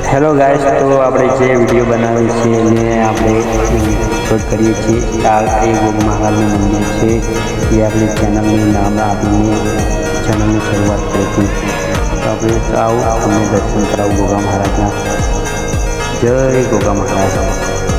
Hello guys, તો આપણે જે વિડીયો બનાવીએ છીએ એને આપણે શોધ કરીએ છીએ આ એ મહાકાલનું મંદિર છે એ આપણી ચેનલનું નામ આપીને ચેનલની શરૂઆત કરી હતી। તો આપણે આવું તમને દર્શન કરાવું ગોગા મહારાજના। જય ગોગા મહારાજ।